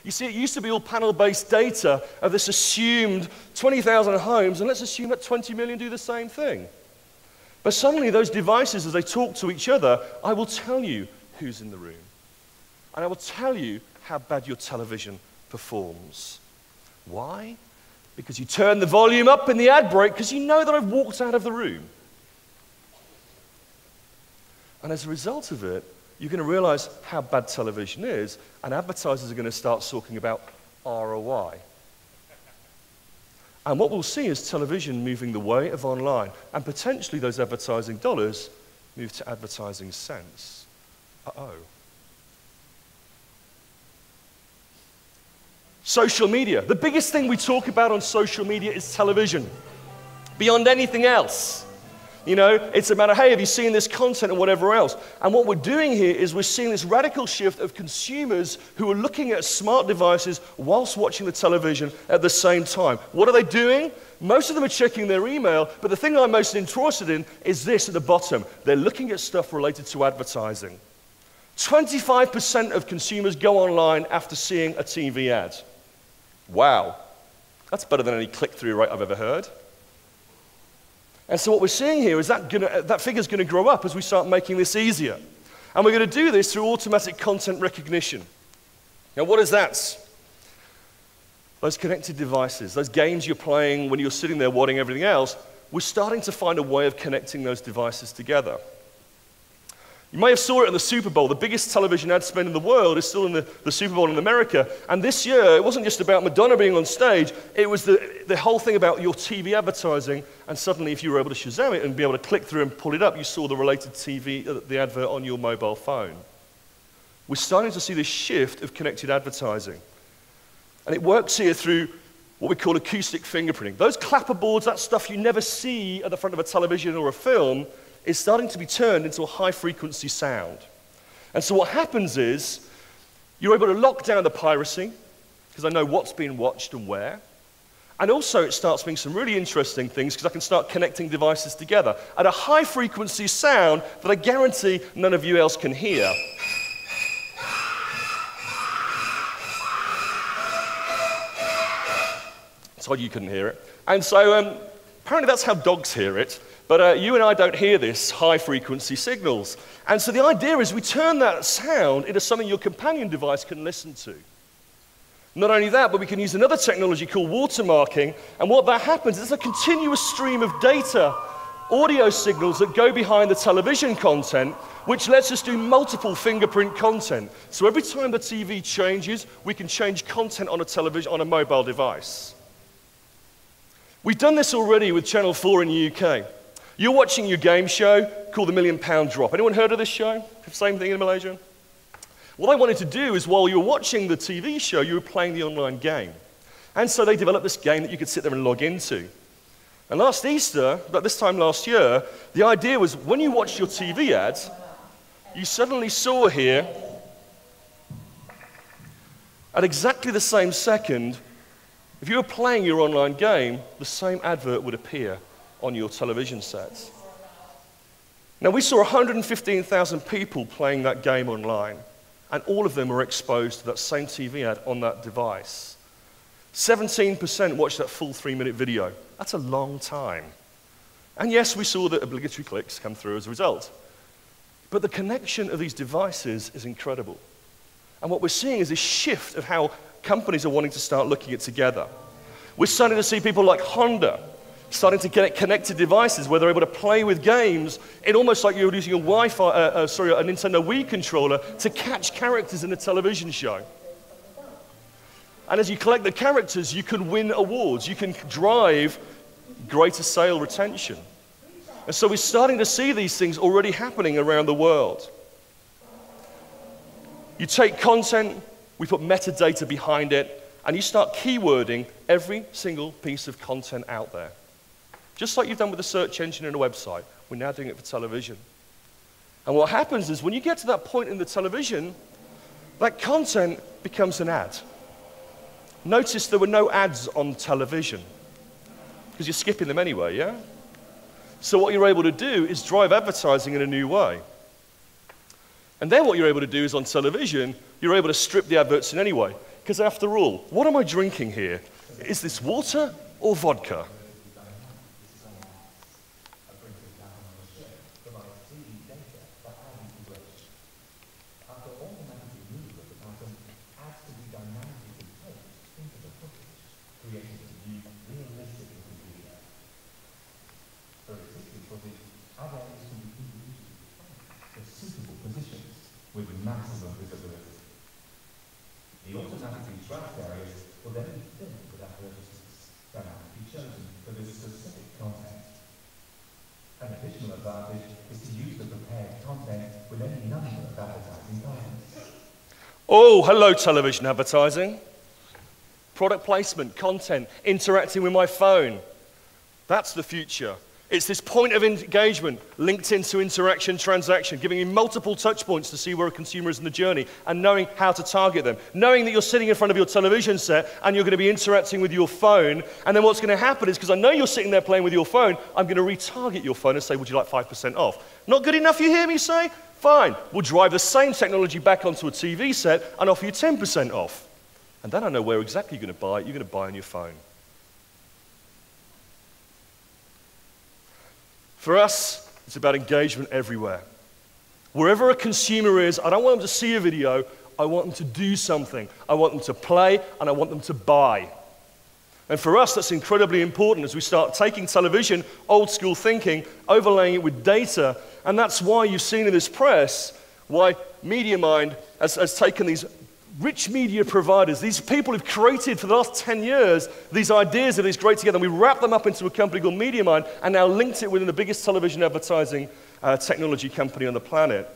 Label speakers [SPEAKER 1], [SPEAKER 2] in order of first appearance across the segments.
[SPEAKER 1] You see, it used to be all panel-based data of this assumed 20,000 homes, and let's assume that 20 million do the same thing. But suddenly those devices, as they talk to each other, I will tell you who's in the room. And I will tell you how bad your television performs. Why? Because you turn the volume up in the ad break because you know that I've walked out of the room. And as a result of it, you're going to realize how bad television is, and advertisers are going to start talking about ROI. And what we'll see is television moving the way of online, and potentially those advertising dollars move to advertising cents. Uh-oh. Social media. The biggest thing we talk about on social media is television, beyond anything else. You know, it's a matter, hey, have you seen this content and whatever else? And what we're doing here is we're seeing this radical shift of consumers who are looking at smart devices whilst watching the television at the same time. What are they doing? Most of them are checking their email, but the thing I'm most interested in is this at the bottom. They're looking at stuff related to advertising. 25% of consumers go online after seeing a TV ad. Wow. That's better than any click-through rate I've ever heard. And so what we're seeing here is that figure's going to grow up as we start making this easier. And we're going to do this through automatic content recognition. Now, what is that? Those connected devices, those games you're playing when you're sitting there watching everything else, we're starting to find a way of connecting those devices together. You may have saw it in the Super Bowl. The biggest television ad spend in the world is still in the Super Bowl in America. And this year, it wasn't just about Madonna being on stage. It was the whole thing about your TV advertising. And suddenly, if you were able to Shazam it and be able to click through and pull it up, you saw the related TV, the advert on your mobile phone. We're starting to see this shift of connected advertising. And it works here through what we call acoustic fingerprinting. Those clapper boards, that stuff you never see at the front of a television or a film, is starting to be turned into a high-frequency sound. And so what happens is you're able to lock down the piracy, because I know what's being watched and where. And also it starts being some really interesting things, because I can start connecting devices together at a high-frequency sound that I guarantee none of you else can hear. It's odd you couldn't hear it. And so apparently that's how dogs hear it. But you and I don't hear this high-frequency signals. And so the idea is we turn that sound into something your companion device can listen to. Not only that, but we can use another technology called watermarking. And what that happens is a continuous stream of data, audio signals that go behind the television content, which lets us do multiple fingerprint content. So every time the TV changes, we can change content on a television, on a mobile device. We've done this already with Channel 4 in the UK. You're watching your game show called the £1 Million Drop. Anyone heard of this show? Same thing in Malaysia? What I wanted to do is while you were watching the TV show, you were playing the online game. And so they developed this game that you could sit there and log into. And last Easter, about this time last year, the idea was when you watched your TV ads, you suddenly saw here, at exactly the same second, if you were playing your online game, the same advert would appear on your television sets. Now, we saw 115,000 people playing that game online, and all of them were exposed to that same TV ad on that device. 17% watched that full 3-minute video. That's a long time. And yes, we saw the obligatory clicks come through as a result. But the connection of these devices is incredible. And what we're seeing is a shift of how companies are wanting to start looking at together. We're starting to see people like Honda starting to get connected devices where they're able to play with games in almost like you're using a a Nintendo Wii controller to catch characters in a television show. And as you collect the characters, you can win awards. You can drive greater sale retention. And so we're starting to see these things already happening around the world. You take content, we put metadata behind it, and you start keywording every single piece of content out there. Just like you've done with a search engine and a website, we're now doing it for television. And what happens is when you get to that point in the television, that content becomes an ad. Notice there were no ads on television, because you're skipping them anyway, yeah? So what you're able to do is drive advertising in a new way. And then what you're able to do is on television, you're able to strip the adverts in any way. Because after all, what am I drinking here? Is this water or vodka?
[SPEAKER 2] With maximum visibility. The automatically tracked areas will then be filled with advertisements that have to be chosen for this specific content. An additional advantage is to use the prepared content with any number of advertising guidance.
[SPEAKER 1] Oh, hello, television advertising. Product placement, content, interacting with my phone. That's the future. It's this point of engagement linked into interaction, transaction, giving you multiple touch points to see where a consumer is in the journey and knowing how to target them. Knowing that you're sitting in front of your television set and you're going to be interacting with your phone, and then what's going to happen is, because I know you're sitting there playing with your phone, I'm going to retarget your phone and say, would you like 5% off? Not good enough, you hear me say? Fine. We'll drive the same technology back onto a TV set and offer you 10% off. And then I know where exactly you're going to buy it. You're going to buy on your phone. For us, it's about engagement everywhere. Wherever a consumer is, I don't want them to see a video, I want them to do something. I want them to play, and I want them to buy. And for us, that's incredibly important as we start taking television, old school thinking, overlaying it with data, and that's why you've seen in this press why MediaMind has taken these rich media providers, these people who've created for the last 10 years these ideas of these great together, and we wrapped them up into a company called MediaMind and now linked it within the biggest television advertising technology company on the planet.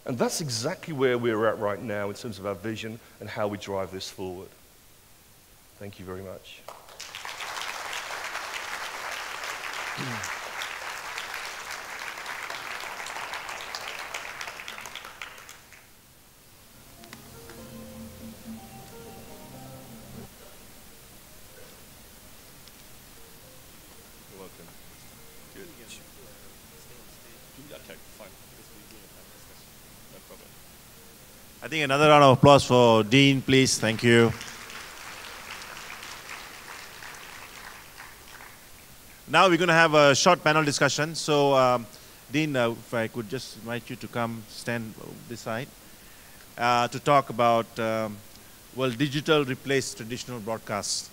[SPEAKER 1] And that's exactly where we're at right now in terms of our vision and how we drive this forward. Thank you very much.
[SPEAKER 3] I think another round of applause for Dean, please. Thank you. Now we're going to have a short panel discussion. So, Dean, if I could just invite you to come stand this side to talk about, well, digital replace traditional broadcast.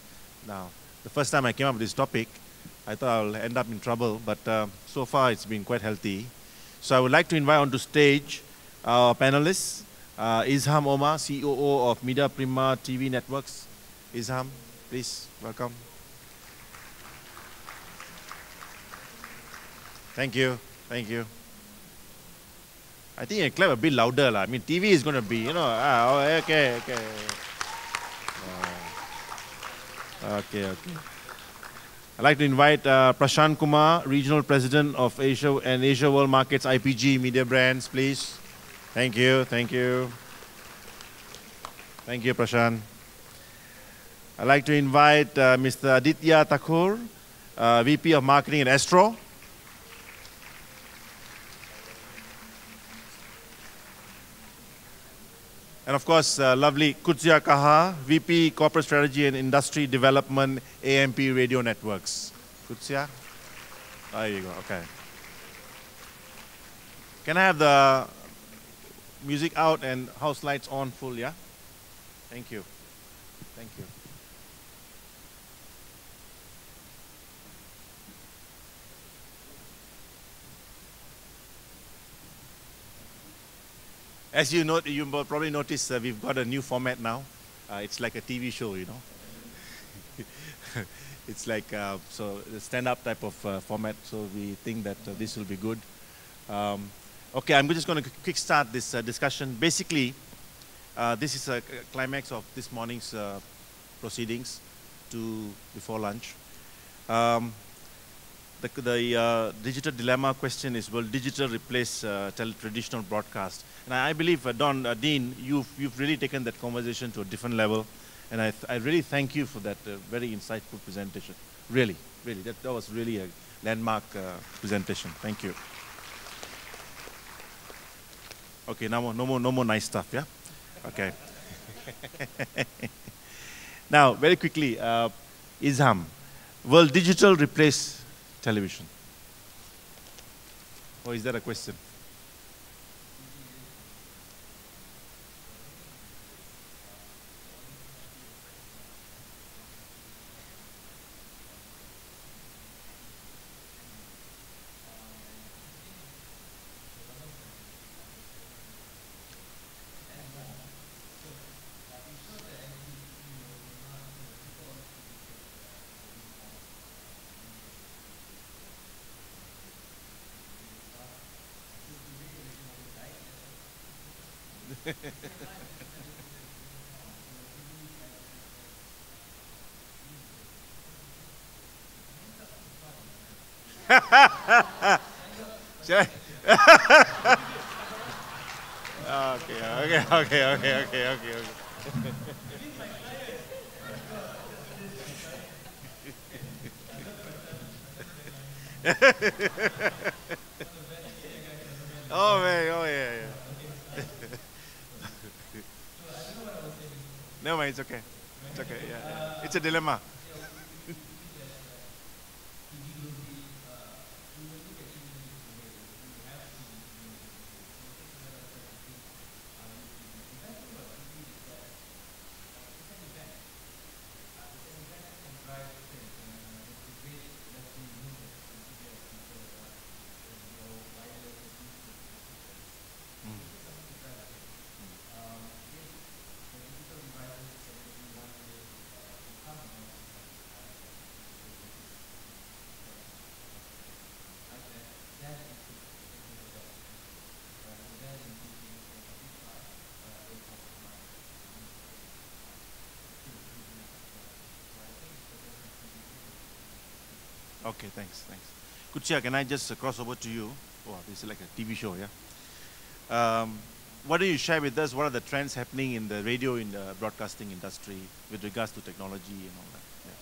[SPEAKER 3] Now, the first time I came up with this topic, I thought I'll end up in trouble, but so far it's been quite healthy. So I would like to invite onto stage our panelists. Izham Omar, COO of Media Prima TV Networks. Izham, please, welcome. Thank you, thank you. I think you clap a bit louder. I mean, TV is going to be, you know, okay. Okay. I'd like to invite Prashant Kumar, Regional President of Asia and Asia World Markets IPG Media Brands, please. Thank you, thank you. Thank you, Prashant. I'd like to invite Mr. Aditya Thakur, VP of Marketing at Astro. And of course, lovely Kutsia Kaha, VP Corporate Strategy and Industry Development, AMP Radio Networks. Kutsia? There you go, okay. Can I have the music out and house lights on full, yeah? Thank you. Thank you. As you know, you probably noticed we've got a new format now. It's like a TV show, you know. It's like so the stand-up type of format. So we think that this will be good. Okay, I'm just going to quick start this discussion. Basically, this is a climax of this morning's proceedings before lunch. The digital dilemma question is, will digital replace traditional broadcast? And I believe, Dean, you've really taken that conversation to a different level. And I really thank you for that very insightful presentation. Really. That was really a landmark presentation. Thank you. Okay, no more nice stuff, yeah? Okay. Now, very quickly, Izham, will digital replace television? Or is that a question? Shall I? Okay. Oh man, oh yeah. No man, it's okay. It's okay, yeah. It's a dilemma. Okay, thanks. Kuchia, can I just cross over to you? Oh, this is like a TV show, yeah? Why don't you share with us what are the trends happening in the radio, in the broadcasting industry with regards to technology and all that? Yeah.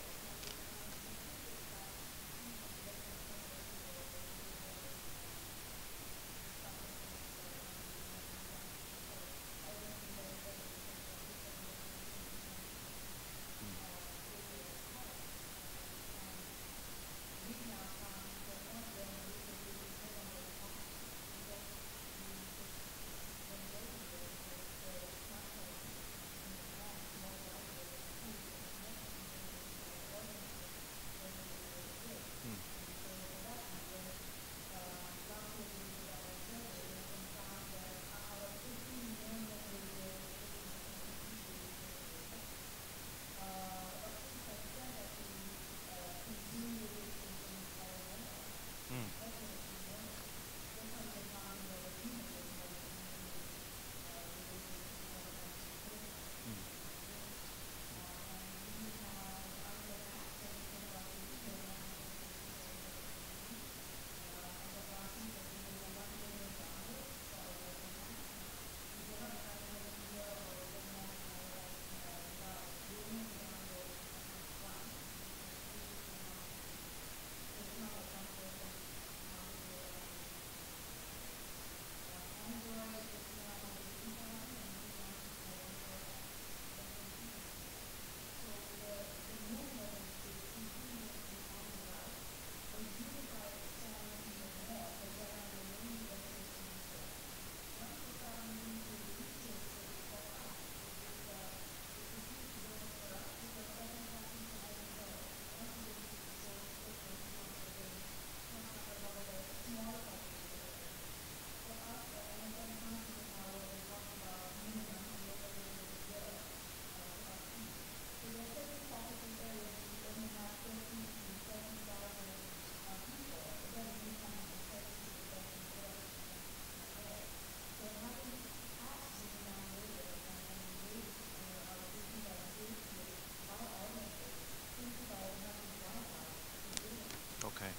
[SPEAKER 3] Okay,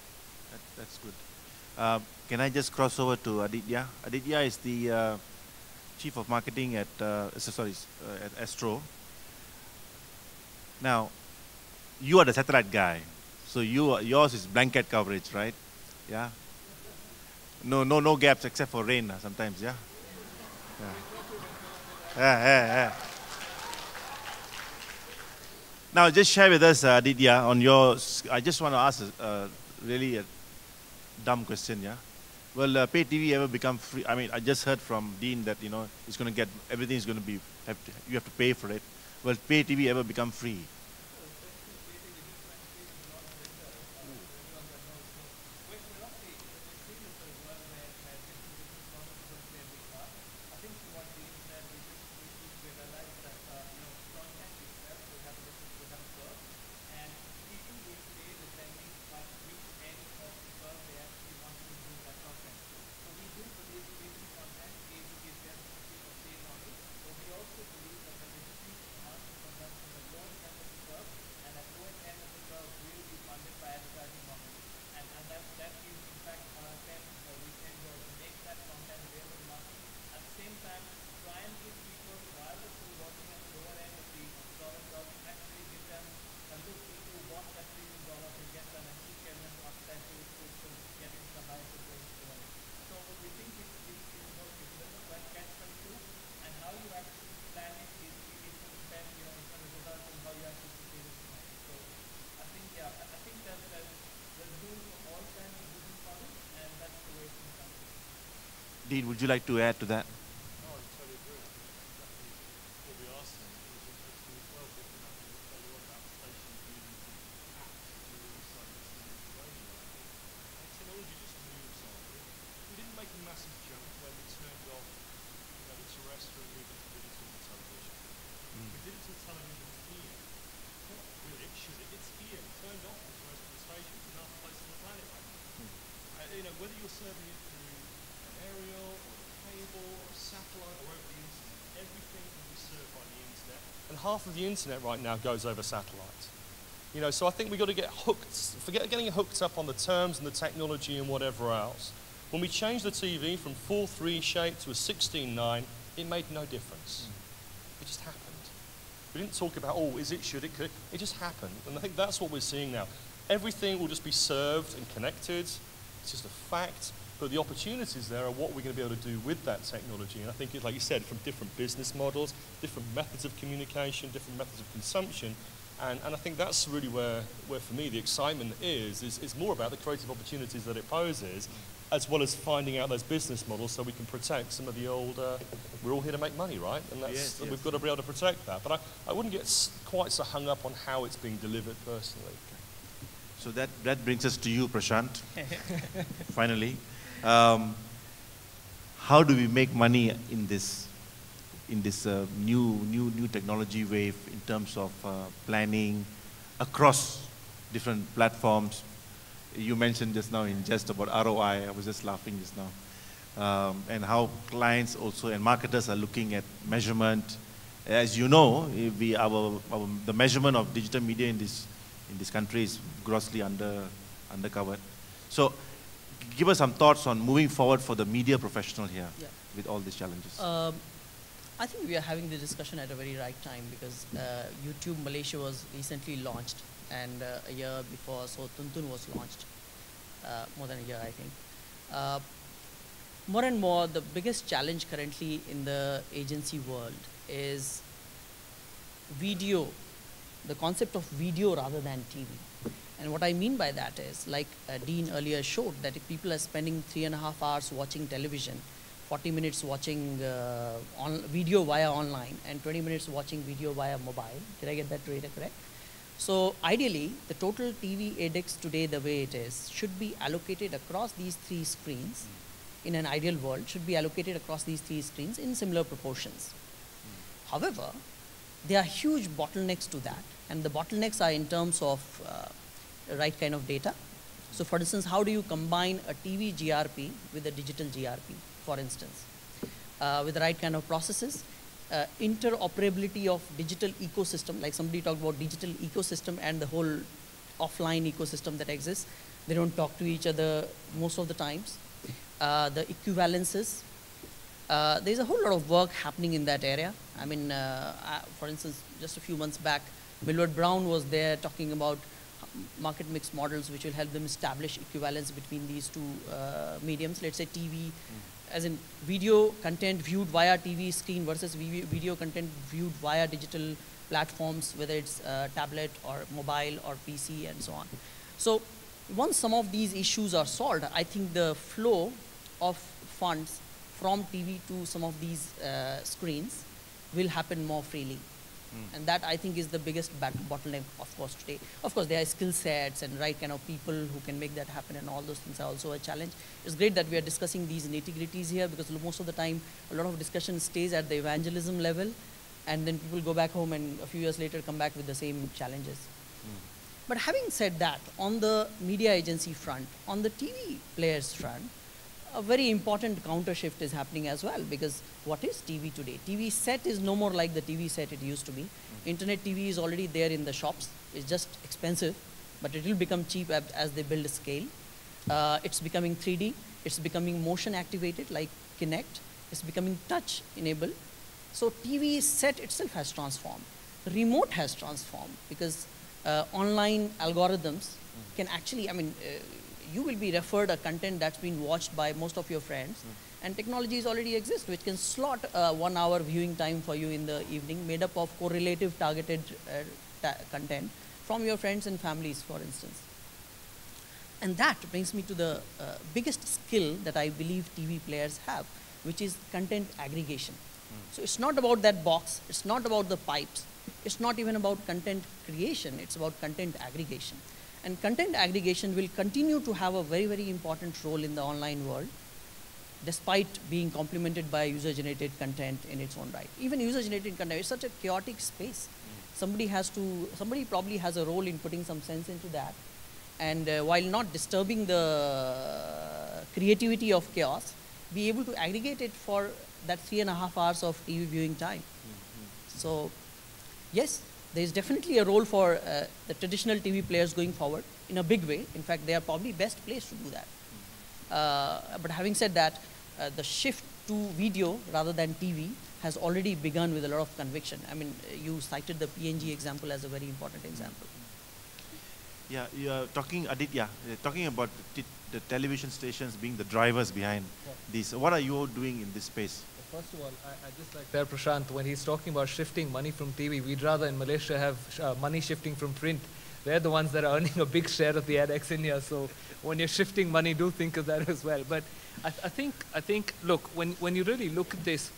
[SPEAKER 3] that's good. Can I just cross over to Aditya? Aditya is the Chief of Marketing at, at Astro. Now, you are the satellite guy, so yours is blanket coverage, right? Yeah. No gaps except for rain sometimes. Yeah. Yeah. Now, just share with us, Aditya, on your. I just want to ask really a dumb question, yeah. Will pay TV ever become free? I mean, I just heard from Dean that it's going to get everything is going to be you have to pay for it. Will pay TV ever become free? Dean, would you like to add to that?
[SPEAKER 4] No, I totally agree. That's what we are seeing. It's 12 different applications using apps to really start listening to radio. And technology just moves on. We didn't make a massive jump when we turned off the terrestrial and moved into digital television. Digital television is here. It's not really, it's here. We turned off the terrestrial stations in other places on the planet right now. Whether you're serving it through aerial or a cable or a satellite or over the internet, everything can be served by the internet.
[SPEAKER 1] And half of the internet right now goes over satellite. So I think we've got to get hooked, forget getting hooked up on the terms and the technology and whatever else. When we changed the TV from 4:3 shape to a 16:9, it made no difference. It just happened. We didn't talk about, is it, should it, could it? It just happened. And I think that's what we're seeing now. Everything will just be served and connected. It's just a fact. But the opportunities there are what we're going to be able to do with that technology. And I think, like you said, from different business models, different methods of communication, different methods of consumption. And I think that's really where for me, the excitement is more about the creative opportunities that it poses, as well as finding out those business models so we can protect some of the old, we're all here to make money, right? And that's, yes. We've got to be able to protect that. But I wouldn't get quite so hung up on how it's being delivered personally.
[SPEAKER 3] So that brings us to you, Prashant, finally. How do we make money in this new technology wave in terms of planning across different platforms? You mentioned just now in jest about ROI. I was just laughing just now, and how clients also and marketers are looking at measurement. As you know, the measurement of digital media in this country is grossly undercovered. So, give us some thoughts on moving forward for the media professional here with all these challenges.
[SPEAKER 5] I think we are having the discussion at a very right time because YouTube Malaysia was recently launched, and a year before, so Tuntun was launched, more than a year, I think. More and more, the biggest challenge currently in the agency world is video, the concept of video rather than TV. And what I mean by that is, like Dean earlier showed, that if people are spending 3.5 hours watching television, 40 minutes watching video via online, and 20 minutes watching video via mobile. Did I get that data correct? So ideally, the total TV ADEX today, the way it is, should be allocated across these 3 screens. In an ideal world, should be allocated across these 3 screens in similar proportions. However, there are huge bottlenecks to that, and the bottlenecks are in terms of the right kind of data. So for instance, how do you combine a TV GRP with a digital GRP, for instance, with the right kind of processes? Interoperability of digital ecosystem, like somebody talked about digital ecosystem and the whole offline ecosystem that exists. They don't talk to each other most of the times. The equivalences. There's a whole lot of work happening in that area. I mean, for instance, just a few months back, Millward Brown was there talking about market mix models which will help them establish equivalence between these 2 mediums. Let's say TV, as in video content viewed via TV screen versus video content viewed via digital platforms, whether it's tablet or mobile or PC and so on. So once some of these issues are solved, I think the flow of funds from TV to some of these screens will happen more freely. And that, I think, is the biggest bottleneck, of course, today. Of course, there are skill sets and right kind of people who can make that happen, and all those things are also a challenge. It's great that we are discussing these nitty-gritties here, because most of the time, a lot of discussion stays at the evangelism level, and then people go back home and a few years later come back with the same challenges. But having said that, on the media agency front, on the TV players front, a very important counter shift is happening as well, because what is TV today? TV set is no more like the TV set it used to be. Internet TV is already there in the shops. It's just expensive, but it will become cheap as they build a scale. It's becoming 3D. It's becoming motion activated like Kinect. It's becoming touch enabled. So TV set itself has transformed. Remote has transformed, because online algorithms can actually, you will be referred a content that's been watched by most of your friends, and technologies already exist which can slot 1 hour viewing time for you in the evening, made up of correlative targeted content from your friends and families, for instance. And that brings me to the biggest skill that I believe TV players have, which is content aggregation. So it's not about that box, it's not about the pipes, it's not even about content creation, it's about content aggregation. And content aggregation will continue to have a very, very important role in the online world, despite being complemented by user-generated content in its own right. Even user-generated content is such a chaotic space. Somebody probably has a role in putting some sense into that. And while not disturbing the creativity of chaos, be able to aggregate it for that 3.5 hours of TV viewing time. So, yes, there is definitely a role for the traditional TV players going forward in a big way. In fact, they are probably best placed to do that. But having said that, the shift to video rather than TV has already begun with a lot of conviction. You cited the PNG example as a very important example.
[SPEAKER 3] Yeah, you are talking, Aditya, talking about the television stations being the drivers behind this. What are you doing in this space?
[SPEAKER 6] First of all, I just like there, Prashant, when he's talking about shifting money from TV, we'd rather in Malaysia have money shifting from print. They're the ones that are earning a big share of the AdX India, so when you're shifting money, do think of that as well. But I think, look, when you really look at this,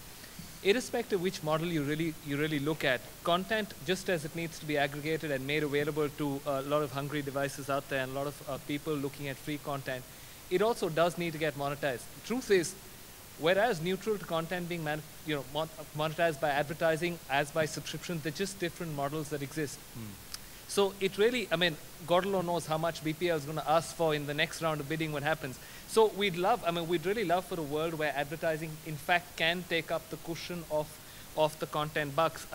[SPEAKER 6] irrespective of which model you really look at, content, just as it needs to be aggregated and made available to a lot of hungry devices out there and a lot of people looking at free content, it also does need to get monetized. The truth is, whereas neutral to content being monetized by advertising as by subscription, they're just different models that exist. So it really, God alone knows how much BPL is going to ask for in the next round of bidding when happens. So we'd really love for a world where advertising, in fact, can take up the cushion of the content bucks.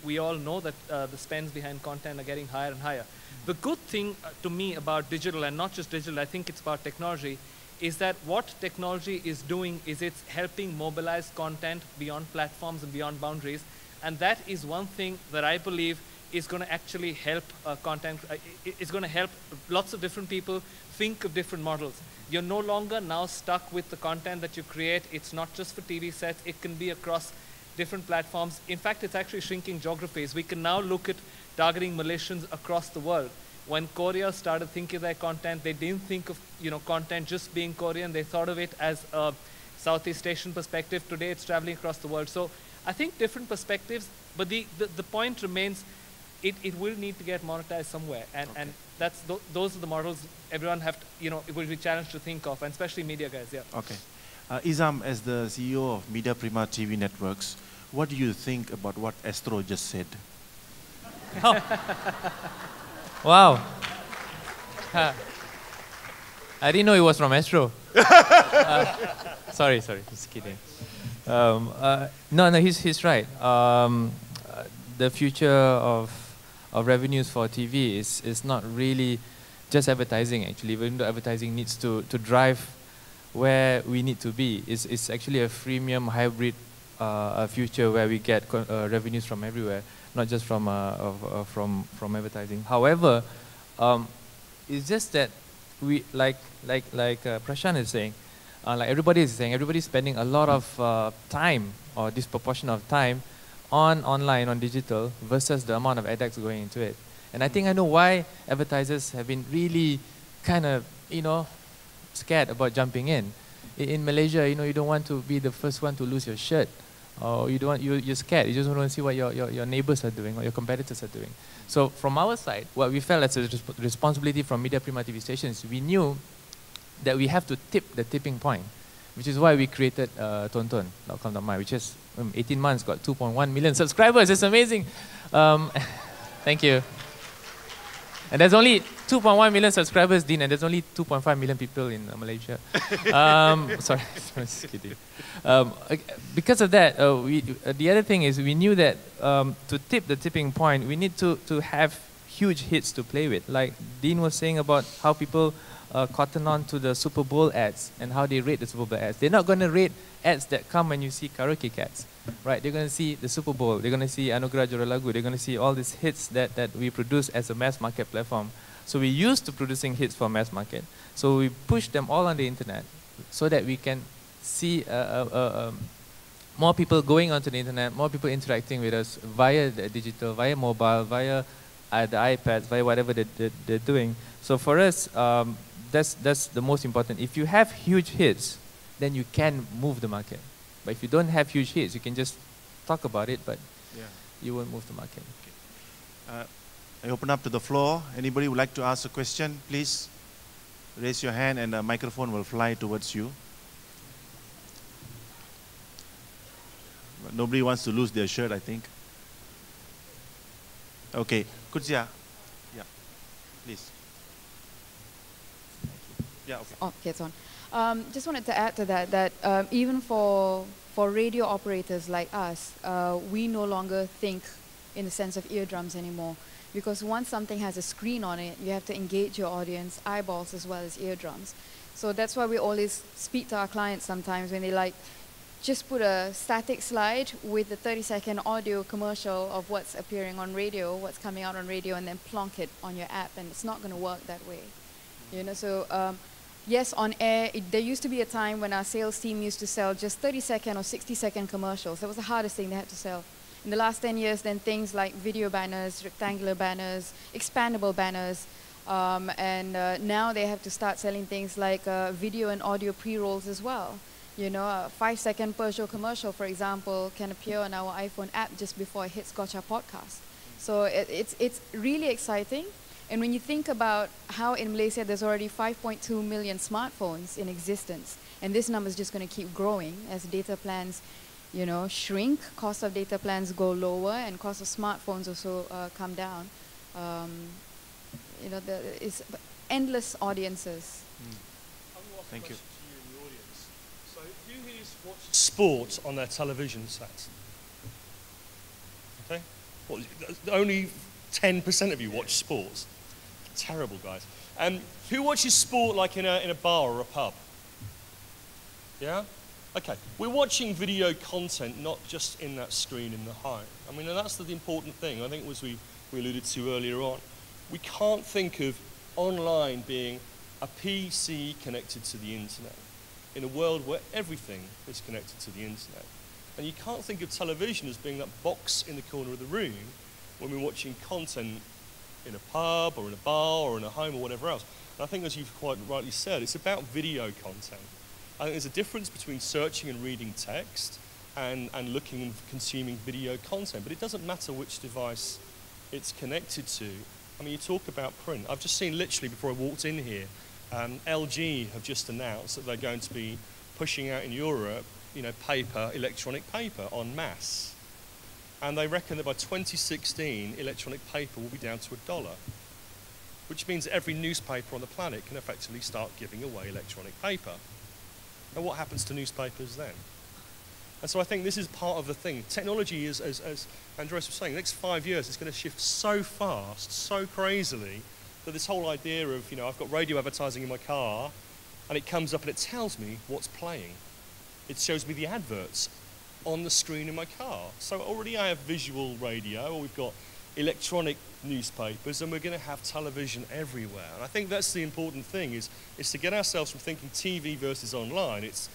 [SPEAKER 6] We all know that the spends behind content are getting higher and higher. The good thing to me about digital, and not just digital, I think it's about technology, is that what technology is doing is it's helping mobilize content beyond platforms and beyond boundaries. And that is one thing that I believe is going to actually help content. It's going to help lots of different people think of different models. You're no longer now stuck with the content that you create. It's not just for TV sets. It can be across different platforms. In fact, it's actually shrinking geographies. We can now look at targeting Malaysians across the world. When Korea started thinking of their content, they didn't think of content just being Korean. They thought of it as a Southeast Asian perspective. Today, it's traveling across the world. So I think different perspectives, but the point remains, it will need to get monetized somewhere, and that's those are the models everyone have to, it will be challenged to think of, and especially media guys. Yeah. Okay,
[SPEAKER 3] Izam, as the CEO of Media Prima TV Networks, what do you think about what Astro just said?
[SPEAKER 7] Wow. I didn't know it was from Astro. Sorry, just kidding. No, he's right. The future of revenues for TV is not really just advertising, actually, even though advertising needs to drive where we need to be. It's actually a freemium hybrid future where we get revenues from everywhere, not just from advertising. However, it's just that we like Prashant is saying, like everybody is saying, everybody's spending a lot of time or disproportionate of time online, on digital, versus the amount of AdX going into it. And I think I know why advertisers have been really kind of, scared about jumping in. In Malaysia, you don't want to be the first one to lose your shirt. Or you're scared. You just want to see what your neighbors are doing or your competitors are doing. So from our side, what we felt as a responsibility from Media Prima TV stations, we knew that we have to tip the tipping point, which is why we created tonton.com.my, which is 18 months, got 2.1 million subscribers. It's amazing. Thank you. And there's only 2.1 million subscribers, Dean, and there's only 2.5 million people in Malaysia. Sorry, just kidding. Because of that, the other thing is we knew that to tip the tipping point, we need to have huge hits to play with. Like Dean was saying about how people cotton on to the Super Bowl ads and how they rate the Super Bowl ads. They're not going to rate ads that come when you see karaoke cats, right? They're going to see the Super Bowl. They're going to see Anugerah Juara Lagu. They're going to see all these hits that we produce as a mass market platform. So we're used to producing hits for mass market. So we push them all on the internet so that we can see more people going onto the internet, more people interacting with us via the digital, via mobile, via the iPads, via whatever they're doing. So for us, that's the most important. If you have huge hits, then you can move the market. But if you don't have huge hits, you can just talk about it, but you won't move the market.
[SPEAKER 3] Okay. I open up to the floor. Anybody would like to ask a question, please raise your hand and a microphone will fly towards you. But nobody wants to lose their shirt, I think. Okay, Kutsia. Yeah, please. Yeah, okay.
[SPEAKER 8] Oh, okay, it's on. Just wanted to add to that even for radio operators like us, we no longer think in the sense of eardrums anymore. Because once something has a screen on it, you have to engage your audience, eyeballs as well as eardrums. So that's why we always speak to our clients sometimes when they like, just put a static slide with a 30-second audio commercial of what's appearing on radio, what's coming out on radio, and then plonk it on your app, and it's not going to work that way. So yes, on air, there used to be a time when our sales team used to sell just 30-second or 60-second commercials. That was the hardest thing they had to sell. In the last 10 years, then things like video banners, rectangular banners, expandable banners, and now they have to start selling things like video and audio pre-rolls as well. A 5-second Peugeot commercial, for example, can appear on our iPhone app just before it hits Gotcha Podcast. So it's really exciting. And when you think about how in Malaysia there's already 5.2 million smartphones in existence, and this number is just going to keep growing as data plans shrink, cost of data plans go lower, and cost of smartphones also come down. It's endless audiences.
[SPEAKER 3] Thank you.
[SPEAKER 1] So who here's watched sport on their television sets? Okay? Well, only 10% of you watch sports. Terrible, guys. Who watches sport like in a bar or a pub? Yeah? Okay, we're watching video content, not just in that screen in the home. I mean, and that's the important thing. I think as we alluded to earlier on. We can't think of online being a PC connected to the internet in a world where everything is connected to the internet. And you can't think of television as being that box in the corner of the room when we're watching content in a pub or in a bar or in a home or whatever else. And I think, as you've quite rightly said, it's about video content. I think there's a difference between searching and reading text and looking and consuming video content, but it doesn't matter which device it's connected to. I mean, you talk about print. I've just seen, literally before I walked in here, LG have just announced that they're going to be pushing out in Europe, paper, electronic paper en masse. And they reckon that by 2016, electronic paper will be down to $1, which means that every newspaper on the planet can effectively start giving away electronic paper. And what happens to newspapers then? And so I think this is part of the thing. Technology is, as Andreas was saying, the next 5 years is going to shift so fast, so crazily, that this whole idea of, I've got radio advertising in my car, and it comes up and it tells me what's playing. It shows me the adverts on the screen in my car. So already I have visual radio, or we've got electronic newspapers, and we're going to have television everywhere. And I think that's the important thing, is to get ourselves from thinking TV versus online. It's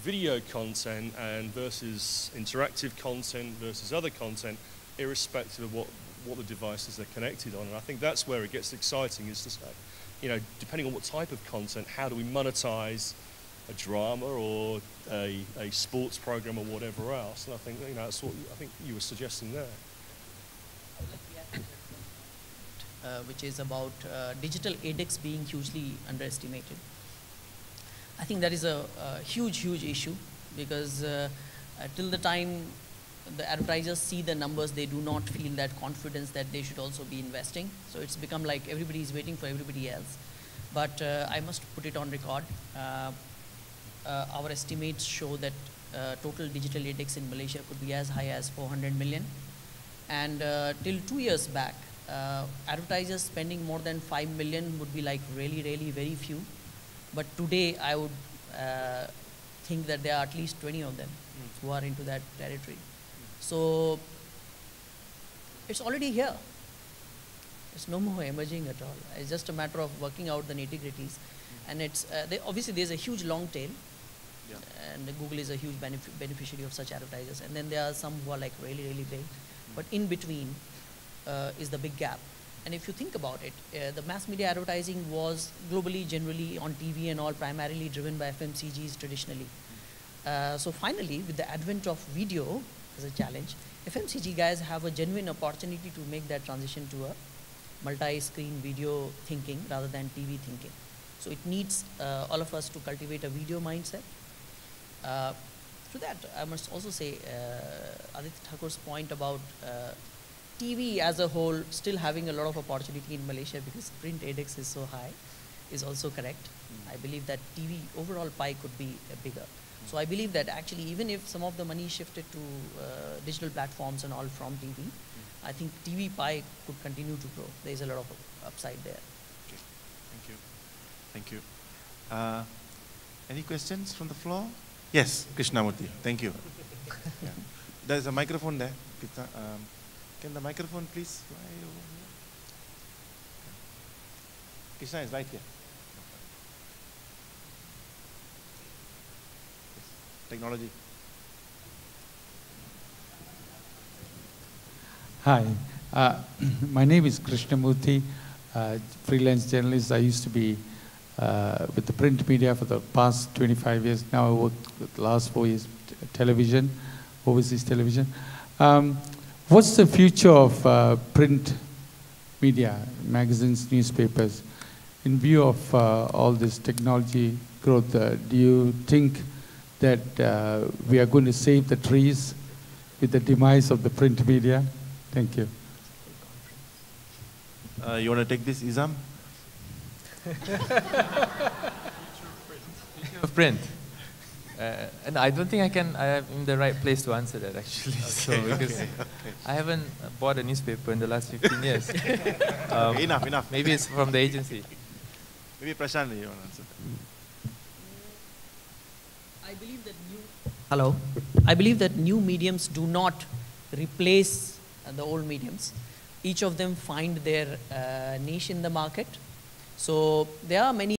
[SPEAKER 1] video content and versus interactive content versus other content, irrespective of what the devices they're connected on. And I think that's where it gets exciting, is to say, you know, depending on what type of content, how do we monetize a drama or a sports program or whatever else? And I think, you know, that's what I think you were suggesting there.
[SPEAKER 5] Which is about digital edX being hugely underestimated. I think that is a huge issue, because till the time the advertisers see the numbers, they do not feel that confidence that they should also be investing. So it's become like everybody is waiting for everybody else. But I must put it on record. Our estimates show that total digital edX in Malaysia could be as high as 400 million. And till 2 years back, advertisers spending more than 5 million would be like really very few. But today I would think that there are at least 20 of them who are into that territory. So it's already here. It's no more emerging at all. It's just a matter of working out the nitty-gritties. And it's obviously there's a huge long tail.
[SPEAKER 3] Yeah.
[SPEAKER 5] And Google is a huge beneficiary of such advertisers. And then there are some who are like really big. But in between is the big gap. And if you think about it, the mass media advertising was globally, generally on TV and all, primarily driven by FMCGs traditionally. So finally, with the advent of video as a challenge, FMCG guys have a genuine opportunity to make that transition to a multi-screen video thinking rather than TV thinking. So it needs all of us to cultivate a video mindset. To that, I must also say Aditya Thakur's point about TV as a whole still having a lot of opportunity in Malaysia because print edX is so high is also correct. I believe that TV overall pie could be bigger. So I believe that actually even if some of the money shifted to digital platforms and all from TV, I think TV pie could continue to grow. There is a lot of upside there.
[SPEAKER 3] Okay. Thank you. Any questions from the floor? Yes, Krishnamurthy. Thank you. Yeah. There's a microphone there. Can the microphone please fly over here? Krishna is right here. Yes. Technology.
[SPEAKER 9] Hi, my name is Krishnamurthy, freelance journalist. I used to be with the print media for the past 25 years. Now I work with the last 4 years television, overseas television. What's the future of print media, magazines, newspapers, in view of all this technology growth? Do you think that we are going to save the trees with the demise of the print media? Thank you.
[SPEAKER 3] You want to take this, Izam?
[SPEAKER 7] Future of print. And I don't think I am in the right place to answer that actually.
[SPEAKER 3] Okay,
[SPEAKER 7] because I haven't bought a newspaper in the last 15 years.
[SPEAKER 3] Okay, enough.
[SPEAKER 7] Maybe it's from the agency.
[SPEAKER 3] Maybe Prashant, you want to answer.
[SPEAKER 5] I believe that new mediums do not replace the old mediums. Each of them find their niche in the market. So there are many